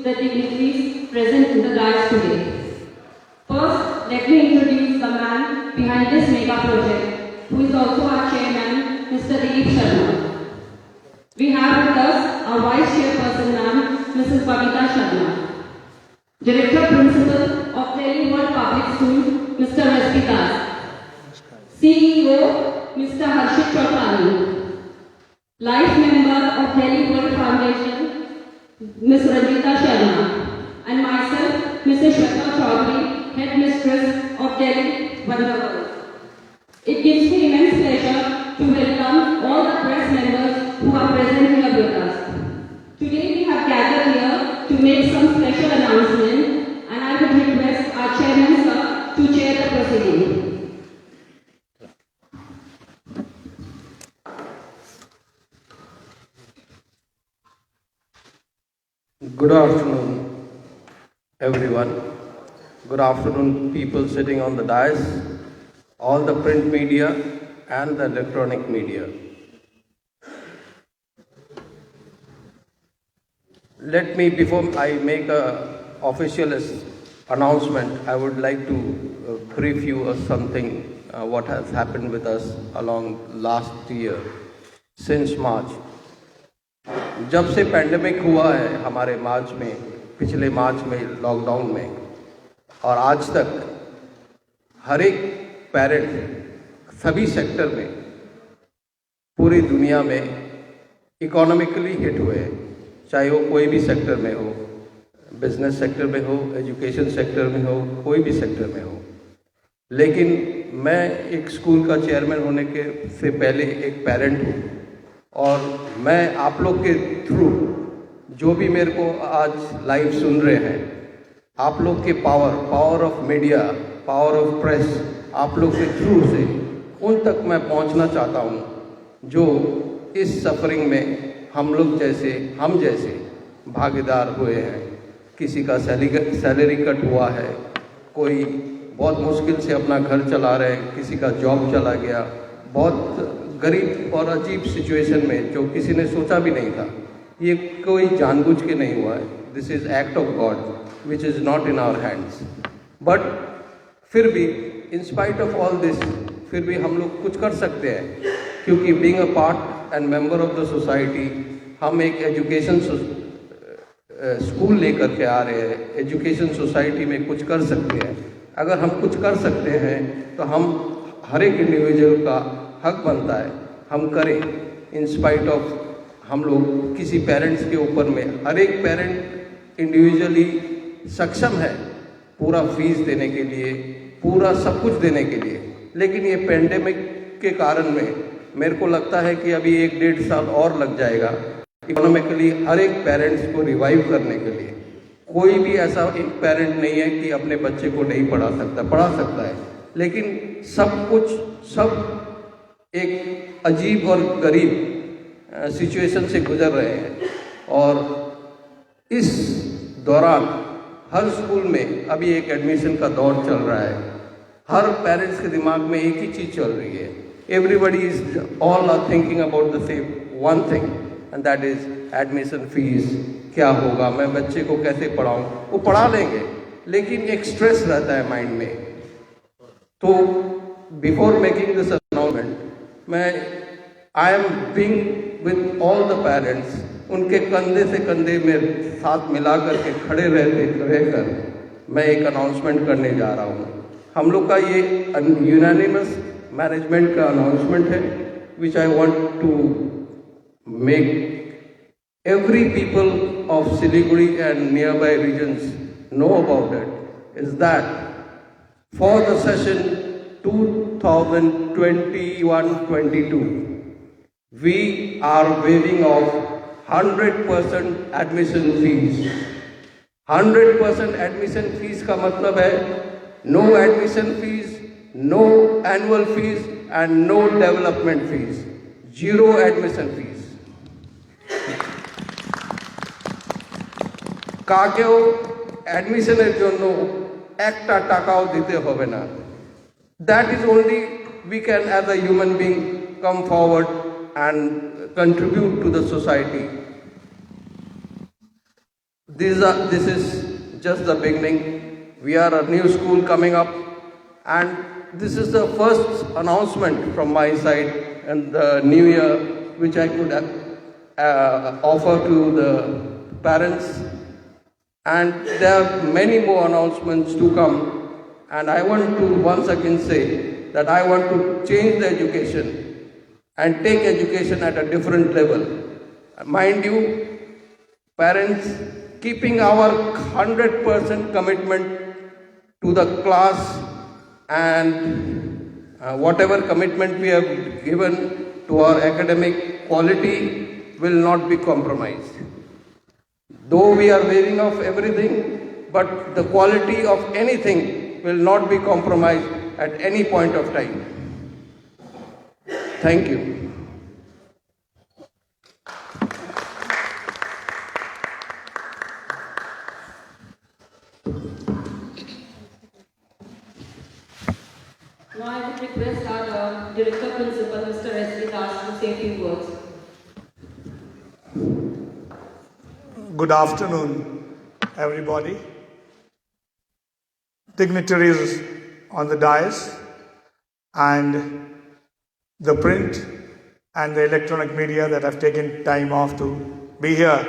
the dignitaries present in the dais today. First, let me introduce the man behind this mega project, who is also our chairman, Mr. Dilip Sharma. We have with us our vice chairperson, ma'am, Mrs. Babita Sharma. Director Principal of Delhi World Public School, Mr. Raspi Das. CEO, Mr. Harshit Chaudhary. Life member of Delhi World Foundation, Ms. Ranjita Sharma. And myself, Mrs. Shweta Chaudhary, Headmistress of Delhi Wonder World. It gives me immense pleasure to welcome all the press members who are present here with us. Today we have gathered here to make some special announcement, and I would request our chairman sir to chair the proceeding. Good afternoon, everyone. Good afternoon, people sitting on the dais, all the print media and the electronic media. Let me, before I make an official announcement, I would like to brief you of something what has happened with us along last year, since March. जब से pandemic हुआ है हमारे मार्च में, पिछले मार्च में lockdown में, और आज तक हर एक पेरेंट सभी सेक्टर में पूरी दुनिया में इकोनॉमिकली हिट हुए हैं, चाहे वो कोई भी सेक्टर में हो, बिजनेस सेक्टर में हो, एजुकेशन सेक्टर में हो, कोई भी सेक्टर में हो। लेकिन मैं एक स्कूल का चेयरमैन होने के से पहले एक पेरेंट हूँ, और मैं आप लोग के थ्रू जो भी मेरे को आज लाइव सुन रहे हैं, आप लोग के power of media, power of press, आप लोग के थ्रू से उन तक मैं पहुंचना चाहता हूं जो इस सफरिंग में हम जैसे भागीदार हुए हैं। किसी का सैलरी कट हुआ है, कोई बहुत मुश्किल से अपना घर चला रहे हैं, किसी का जॉब चला गया, बहुत गरीब और अजीब सिचुएशन में जो किसी ने सोचा भी नहीं था। ये कोई जानबूझ के नहीं हुआ है, this is act of God which is not in our hands. But फिर भी in spite of all this, फिर भी हम लोग कुछ कर सकते हैं, क्योंकि being a part and member of the society, हम एक एजुकेशन स्कूल लेकर के आ रहे हैं, एजुकेशन सोसाइटी में कुछ कर सकते हैं। अगर हम कुछ कर सकते हैं तो हम हर एक इंडिविजुअल का हक बनता है हम करें। इन स्पाइट ऑफ हम लोग किसी पेरेंट्स के ऊपर में, हर एक पेरेंट इंडिविजुअली सक्षम है पूरा फीस देने के लिए, पूरा सब कुछ देने के लिए, लेकिन ये पेंडेमिक के कारण में मेरे को लगता है कि अभी 1-1.5 साल और लग जाएगा इकोनॉमिकली हर एक पेरेंट्स को रिवाइव करने के लिए। कोई भी ऐसा एक पेरेंट नहीं है कि अपने बच्चे को नहीं पढ़ा सकता है, लेकिन सब एक अजीब और गरीब सिचुएशन से गुजर रहे हैं। और इस दौरान हर स्कूल में अभी एक एडमिशन का दौर चल रहा है। हर पेरेंट्स के दिमाग में एक ही चीज़ चल रही है, everybody is all are thinking about the same one thing, and that is admission fees. क्या होगा, मैं बच्चे को कैसे पढ़ाऊँ? वो पढ़ा लेंगे, लेकिन एक स्ट्रेस रहता है माइंड में। तो before making this announcement, I am being with all the parents, उनके कंधे से कंधे में साथ मिला करके खड़े रहकर मैं एक अनाउंसमेंट करने जा रहा हूँ। हम लोग का ये यूनानिमस मैनेजमेंट का अनाउंसमेंट है, which I want to make every people of Siliguri and nearby regions know about it, is that for the session 2021-22, we are waiving off 100% admission fees. 100% admission fees का मतलब है no admission fees, no annual fees and no development fees. Zero admission fees. কাকেও অ্যাডমিশনের জন্য একটা টাকাও দিতে হবে না। That is only we can as a human being come forward and contribute to the society. This is just the beginning. We are a new school coming up, and this is the first announcement from my side in the new year which I could offer to the parents. And there are many more announcements to come. And I want to once again say that I want to change the education and take education at a different level. Mind you, parents, keeping our 100% commitment to the class and whatever commitment we have given to our academic quality will not be compromised. Though we are waiving off everything, but the quality of anything will not be compromised at any point of time. Thank you. Now I would request our Director Principal, Mr. S.D. Das, to say a few words. Good afternoon, everybody. Dignitaries on the dais and the print and the electronic media that have taken time off to be here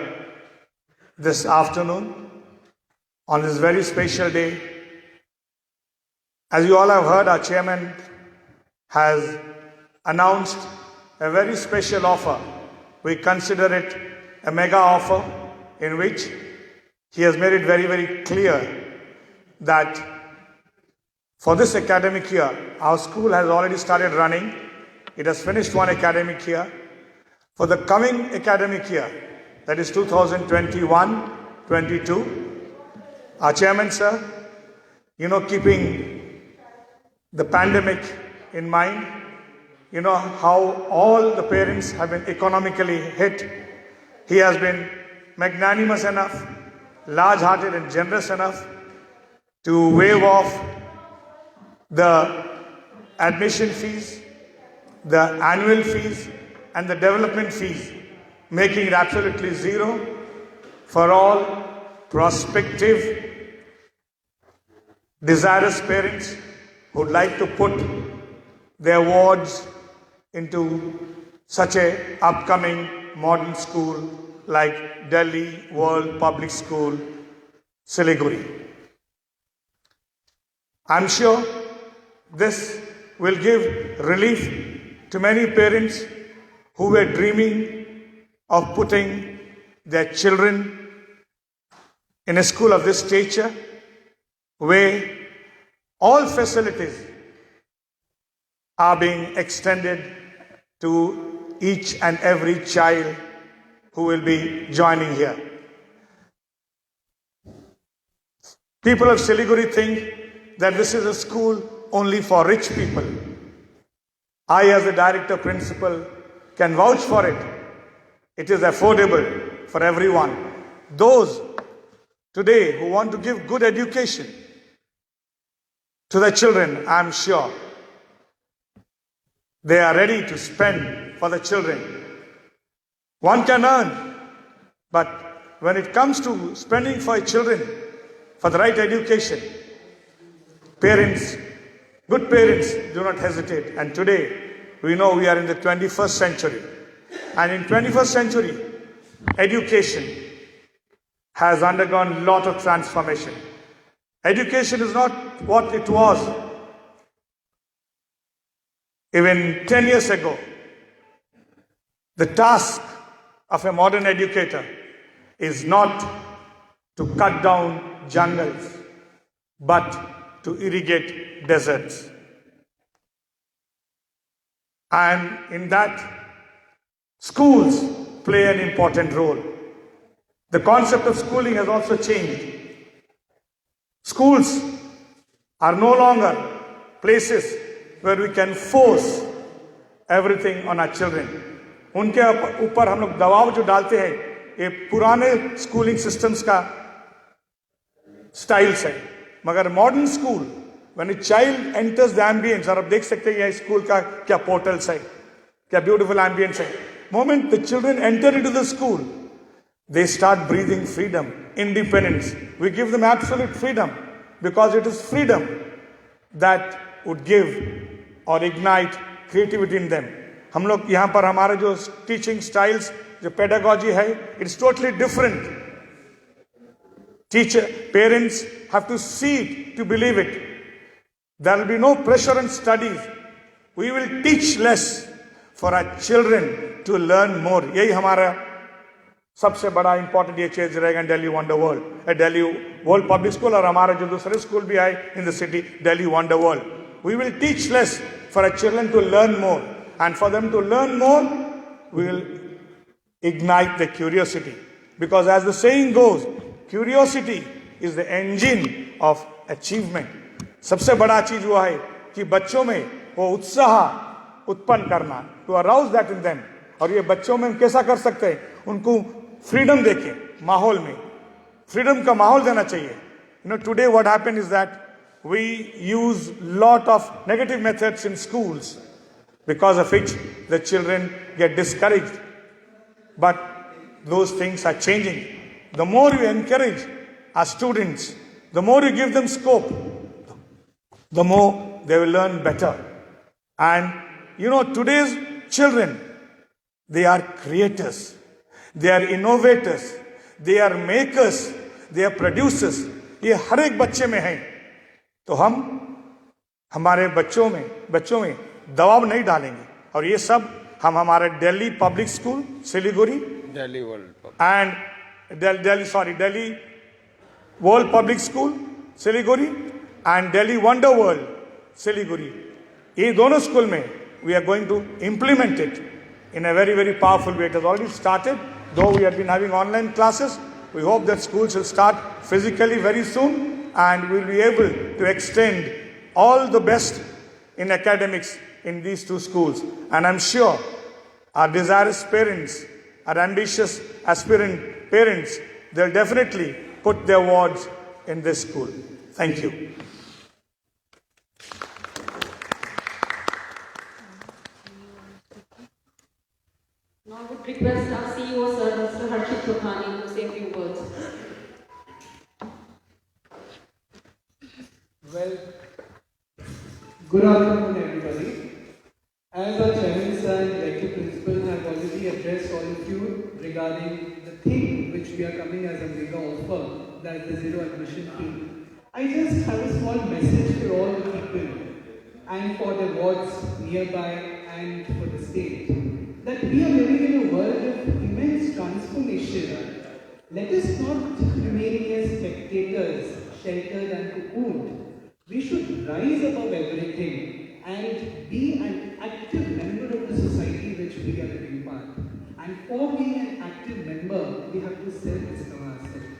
this afternoon on this very special day. As you all have heard, our chairman has announced a very special offer. We consider it a mega offer in which he has made it very, very clear that for this academic year, our school has already started running. It has finished one academic year. For the coming academic year, that is 2021-22, our chairman, sir, keeping the pandemic in mind, how all the parents have been economically hit. He has been magnanimous enough, large-hearted and generous enough to waive off the admission fees, the annual fees and the development fees, making it absolutely zero for all prospective, desirous parents who would like to put their wards into such a upcoming modern school like Delhi World Public School, Siliguri. I'm sure this will give relief to many parents who were dreaming of putting their children in a school of this stature, where all facilities are being extended to each and every child who will be joining here. People of Siliguri think that this is a school only for rich people. I, as a director principal, can vouch for it. It is affordable for everyone. Those today who want to give good education to their children, I'm sure they are ready to spend for the children. One can earn, but when it comes to spending for children, for the right education, parents, good parents do not hesitate. And today, we know we are in the 21st century. And in 21st century, education has undergone a lot of transformation. Education is not what it was even 10 years ago. The task of a modern educator is not to cut down jungles, but to irrigate deserts. And in that, schools play an important role. The concept of schooling has also changed. Schools are no longer places where we can force everything on our children. उनके ऊपर हम लोग दबाव जो डालते हैं, ये पुराने स्कूलिंग सिस्टम्स का स्टाइल्स है. मगर modern school, when a child enters the ambience, और आप देख सकते हैं ये स्कूल का क्या पोर्टल्स है, क्या ब्यूटीफुल ambience है. Moment the children enter into the school, they start breathing freedom, independence. We give them absolute freedom because it is freedom that would give or ignite creativity in them. हम लोग यहाँ पर हमारे जो teaching styles, जो pedagogy है, it's totally different. Teacher, parents have to see it to believe it. There will be no pressure on studies. We will teach less for our children to learn more. यही हमारा सबसे बड़ा important ये चीज रहेगा Delhi wonder world, Delhi world public school और हमारे जो दूसरे स्कूल भी आए in the city, Delhi wonder world. We will teach less for our children to learn more, and for them to learn more we will ignite the curiosity, because as the saying goes, curiosity is the engine of achievement. सबसे बड़ा चीज वो है कि बच्चों में वो उत्साह उत्पन्न करना, to arouse that in them. और ये बच्चों में हम कैसा कर सकते हैं, उनको फ्रीडम देके माहौल में फ्रीडम का माहौल देना चाहिए. Today what happened is that we use lot of negative methods in schools, because of which the children get discouraged. But those things are changing. The more you encourage our students, the more you give them scope, the more they will learn better. And today's children, they are creators, they are innovators, they are makers, they are producers. ये हर एक बच्चे में है. तो हम हमारे बच्चों में दबाव नहीं डालेंगे. और ये सब हम हमारे Delhi public school Siliguri, Delhi world public school Siliguri and Delhi wonder world Siliguri, ये दोनों स्कूल में we are going to implement it in a very, very powerful way. It has already started, though we have been having online classes. We hope that schools will start physically very soon, and we will be able to extend all the best in academics in these two schools. And I'm sure our desirous parents, our ambitious aspirant parents, they'll definitely put their wards in this school. Thank you. Now I would request our CEO, Sir, Mr. Harshit Chokhani, to say a few words. Well, good afternoon, everybody. As our chairman sir and director principal have already addressed all of you regarding the thing which we are coming as a mega offer, that is the zero admission fee, I just have a small message for all the people and for the wards nearby and for the state, that we are living in a world of immense transformation. Let us not remain as spectators, sheltered and cocooned. We should rise above everything and be an active member of the society which we are living part. And for being an active member, we have to self-discover ourselves.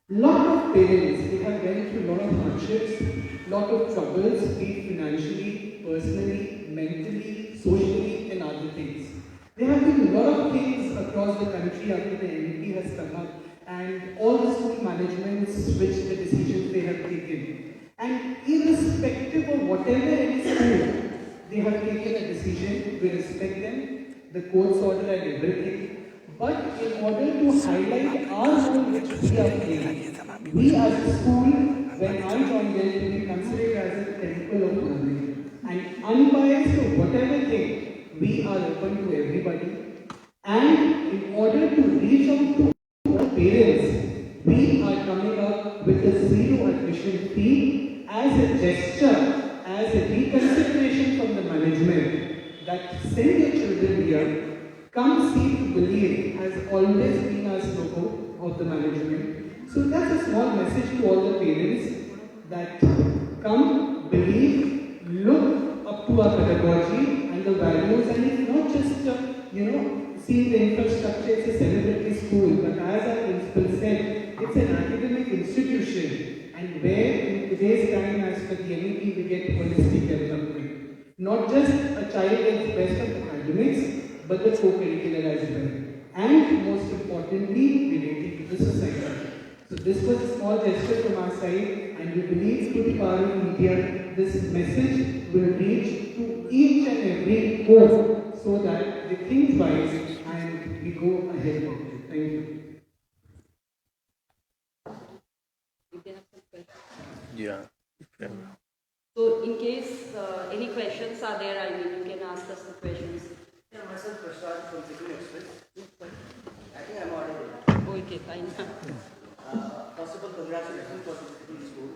Lot of parents, they have gone through a lot of hardships, lot of troubles, be it financially, personally, mentally, socially, and other things. There have been a lot of things across the country after the NEP has come up, and all the school managements, which the decisions they have taken. And irrespective of whatever it is, they have taken a decision, we respect them, the court's order and everything. But in order to highlight our role which we are playing, we as a school, when I joined there, we consider it as a temple of learning. And unbiased to whatever thing, we are open to everybody. And in order to reach out to our parents, we are coming up with a zero admission fee as a gesture, as a reconsideration from the management that send your children here, come see to believe has always been our slogan of the management. So that's a small message to all the parents that come, believe, look up to our pedagogy and the values, and it's not just see the infrastructure, it's a celebrity school, but as our principal said, it's an academic institution. And where in today's time, as per the NEP, we get holistic development. Not just a child gets best of academics, but the co-curricular as well. And most importantly, relating to the society. So this was a small gesture from our side, and we believe through the power of media, this message will reach to each and every home so that they think wise and we go ahead of it. Thank you. Yeah. So in case any questions are there, I mean, you can ask us the questions. Yeah, myself Prashad from Sikkim Express. I think I'm audible. Okay, fine. First of all, congratulations for the Sikkim school.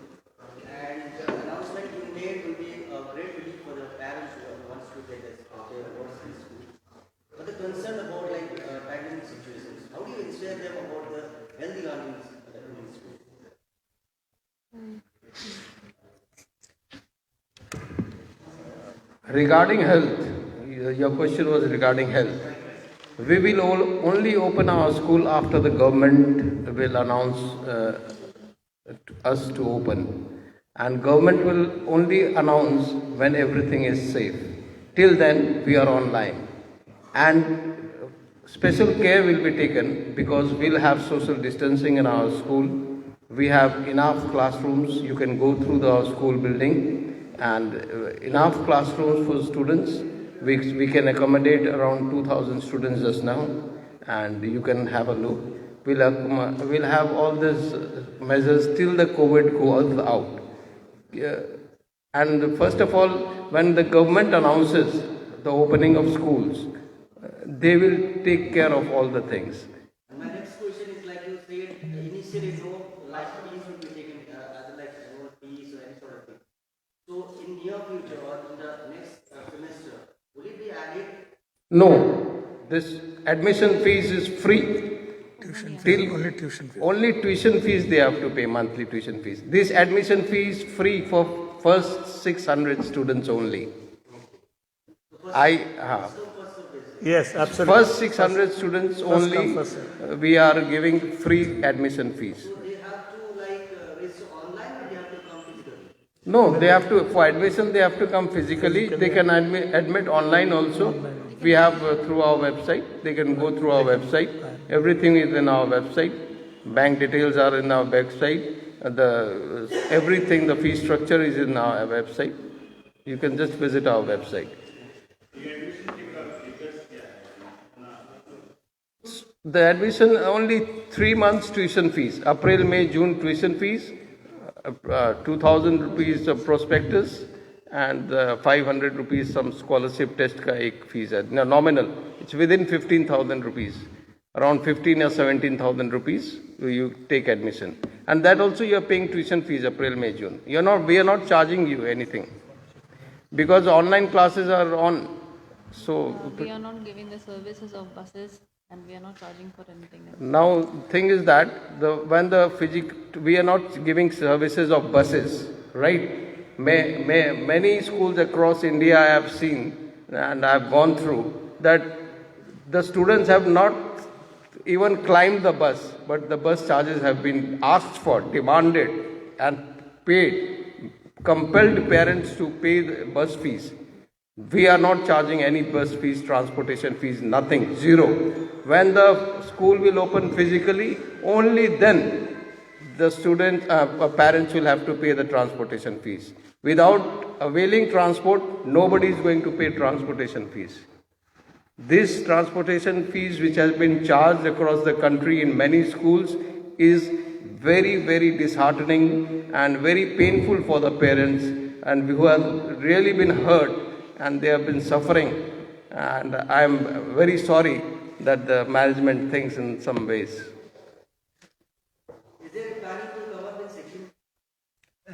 And the announcement you made will be a great relief for the parents who wants to get their boys in school. But the concern about pandemic situations, how do you ensure them about the healthy learning in school? Regarding health, your question was regarding health. We will only open our school after the government will announce us to open. And government will only announce when everything is safe. Till then, we are online. And special care will be taken because we'll have social distancing in our school. We have enough classrooms. You can go through the school building and enough classrooms for students. We can accommodate around 2,000 students just now, and you can have a look. We'll have all these measures till the COVID goes out. And first of all, when the government announces the opening of schools, they will take care of all the things. And my next question is like you said, initially no fees will be taken, no fees or any sort of thing. So in near future or in the next semester, will it be added? No, this admission fees is free. Only tuition fees. Only tuition fees they have to pay, monthly tuition fees. This admission fee is free for first 600 students only. Yes, absolutely. First 600 students only, we are giving free admission fees. So they have to register online or they have to come physically? No, they have to, for admission they have to come physically. They can admit online also. We have through our website. They can go through our website. Everything is in our website. Bank details are in our website. Everything, the fee structure is in our website. You can just visit our website. The admission only 3 months tuition fees. April, May, June tuition fees. 2,000 rupees of prospectus and 500 rupees some scholarship test ka ek fees hai. No, nominal. It's within 15,000 rupees. Around 15 or 17,000 rupees you take admission. And that also you are paying tuition fees April, May, June. We are not charging you anything. Because online classes are on. So we are not giving the services of buses and we are not charging for anything else. Now, thing is that we are not giving services of buses, right? Many schools across India I have seen and I have gone through that the students have not even climbed the bus, but the bus charges have been asked for, demanded and paid, compelled parents to pay the bus fees. We are not charging any bus fees, transportation fees, nothing, zero. When the school will open physically, only then the parents will have to pay the transportation fees. Without availing transport, nobody is going to pay transportation fees. This transportation fees which has been charged across the country in many schools is very, very disheartening and very painful for the parents and who have really been hurt and they have been suffering. And I am very sorry that the management thinks in some ways. Is there planning to come up in Sikkim?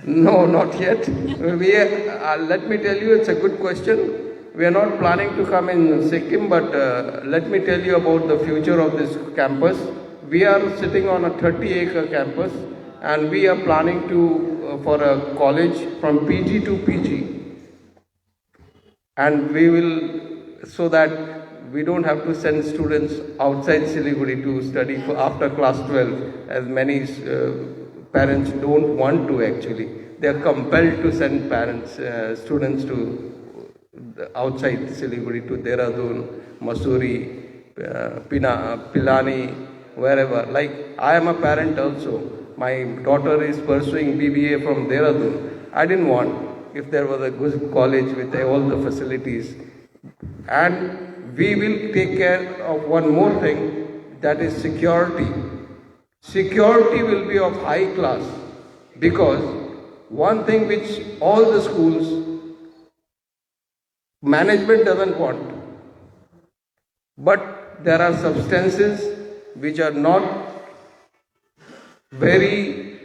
No, not yet. Let me tell you, it's a good question. We are not planning to come in Sikkim, but let me tell you about the future of this campus. We are sitting on a 30-acre campus and we are planning for a college from PG to PG. And we will, so that we don't have to send students outside Siliguri to study after class 12, as many parents don't want to actually. They are compelled to send students to outside Siliguri, to Dehradun, Mussoorie, Pilani, wherever. Like I am a parent also. My daughter is pursuing BBA from Dehradun. I didn't want. If there was a good college with all the facilities. And we will take care of one more thing, that is security. Security will be of high class because one thing which all the schools management doesn't want, but there are substances which are not very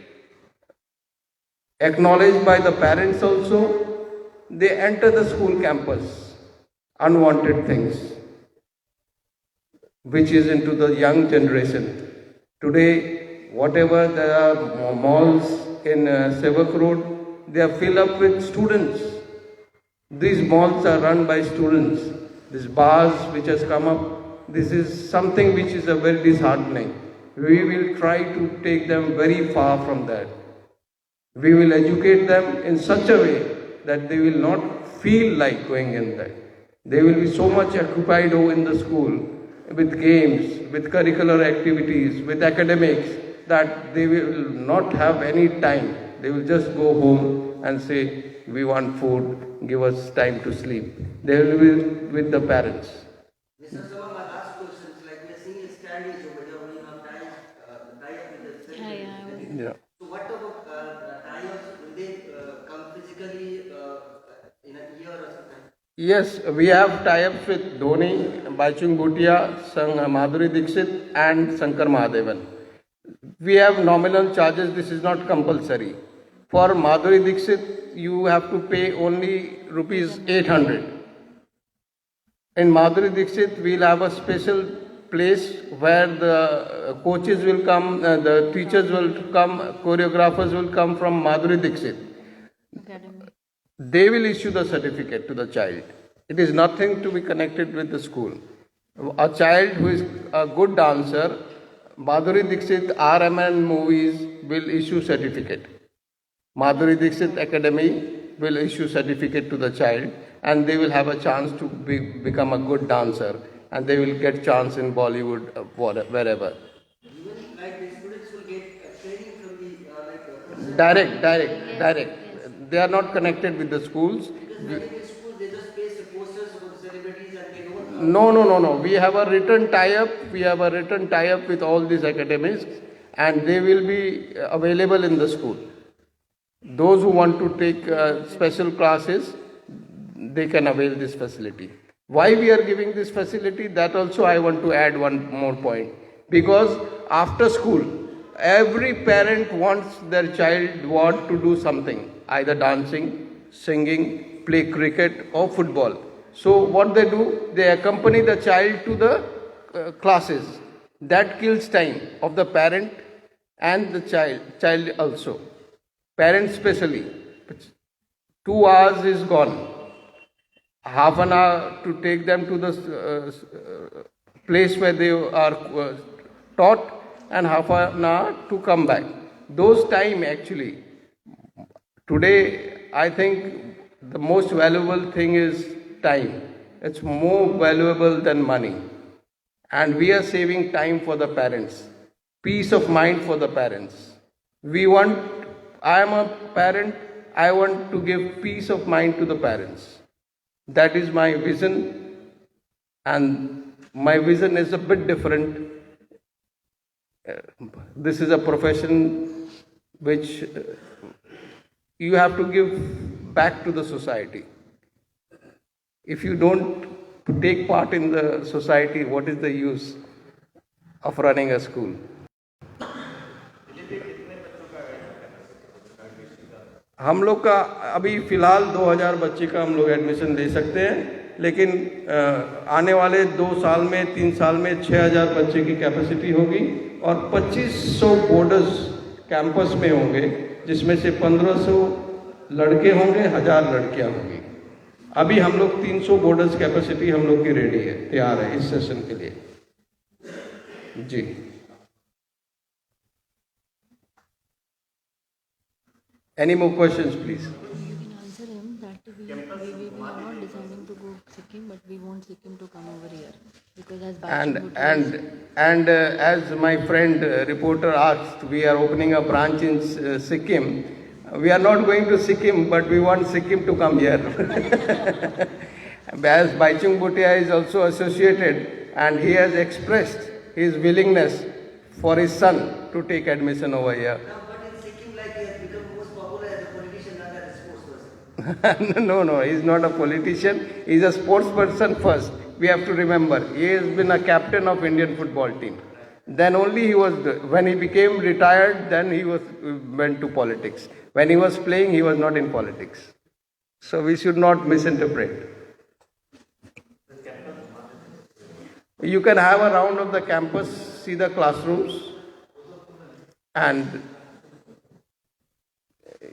acknowledged by the parents also. They enter the school campus, unwanted things, which is into the young generation. Today, whatever there are malls in Sevak Road, they are filled up with students. These malls are run by students. These bars which has come up, this is something which is a very disheartening. We will try to take them very far from that. We will educate them in such a way that they will not feel like going in there. They will be so much occupied in the school with games, with curricular activities, with academics, that they will not have any time. They will just go home and say, we want food, give us time to sleep. They will be with the parents. This is some of my last questions. Like we are seeing a standees over here, we have tie-up with the celebrities. Yeah. So what about tie-ups? Will they come physically in a year or something? Yes, we have tie-ups with Dhoni, Baichung Bhutia, Madhuri Dixit and Shankar Mahadevan. We have nominal charges, this is not compulsory. For Madhuri Dixit, you have to pay only rupees 800. In Madhuri Dixit, we will have a special place where the coaches will come, the teachers will come, choreographers will come from Madhuri Dixit. Academy. They will issue the certificate to the child. It is nothing to be connected with the school. A child who is a good dancer, Madhuri Dixit RMN movies will issue certificate. Madhuri Dixit Academy will issue certificate to the child, and they will have a chance to become a good dancer, and they will get chance in Bollywood, wherever. Even like the students will get training from the Direct. They are not connected with the schools. Because when in school they just paste the posters about the celebrities and they don't. No. We have a written tie-up. We have a written tie-up with all these academies, and they will be available in the school. Those who want to take special classes, they can avail this facility. Why we are giving this facility? That also I want to add one more point. Because after school, every parent wants their child to do something, either dancing, singing, play cricket or football. So what they do, they accompany the child to the classes. That kills time of the parent and the child also. Parents especially. 2 hours is gone. Half an hour to take them to the place where they are taught, and half an hour to come back. Those time actually. Today, I think the most valuable thing is time. It's more valuable than money. And we are saving time for the parents. Peace of mind for the parents. I am a parent, I want to give peace of mind to the parents. That is my vision, and my vision is a bit different. This is a profession which you have to give back to the society. If you don't take part in the society, what is the use of running a school? हम लोग का अभी फ़िलहाल 2000 बच्चे का हम लोग admission दे सकते हैं, लेकिन आने वाले 2 साल में 3 साल में 6000 बच्चे की कैपेसिटी होगी और 2500 बोर्डर्स कैंपस में होंगे, जिसमें से 1500 लड़के होंगे, 1000 लड़कियां होंगी. अभी हम लोग 300 बोर्डर्स कैपेसिटी हम लोग की रेडी है, तैयार है इस सेशन के लिए. जी. Any more questions, please? You can answer him that we are not deciding to go Sikkim, but we want Sikkim to come over here because And as my friend reporter asked, we are opening a branch in Sikkim. We are not going to Sikkim, but we want Sikkim to come here. As Baichung Bhutia is also associated, and he has expressed his willingness for his son to take admission over here. Now, but in Sikkim, like he has become most popular as a politician. No, he's not a politician. He's a sports person first. We have to remember, he has been a captain of Indian football team. Then only when he became retired, then went to politics. When he was playing, he was not in politics. So we should not misinterpret. You can have a round of the campus, see the classrooms, and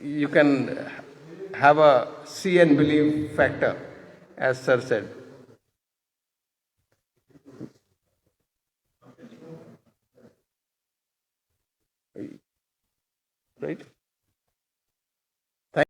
you can have a see and believe factor, as sir said. Right?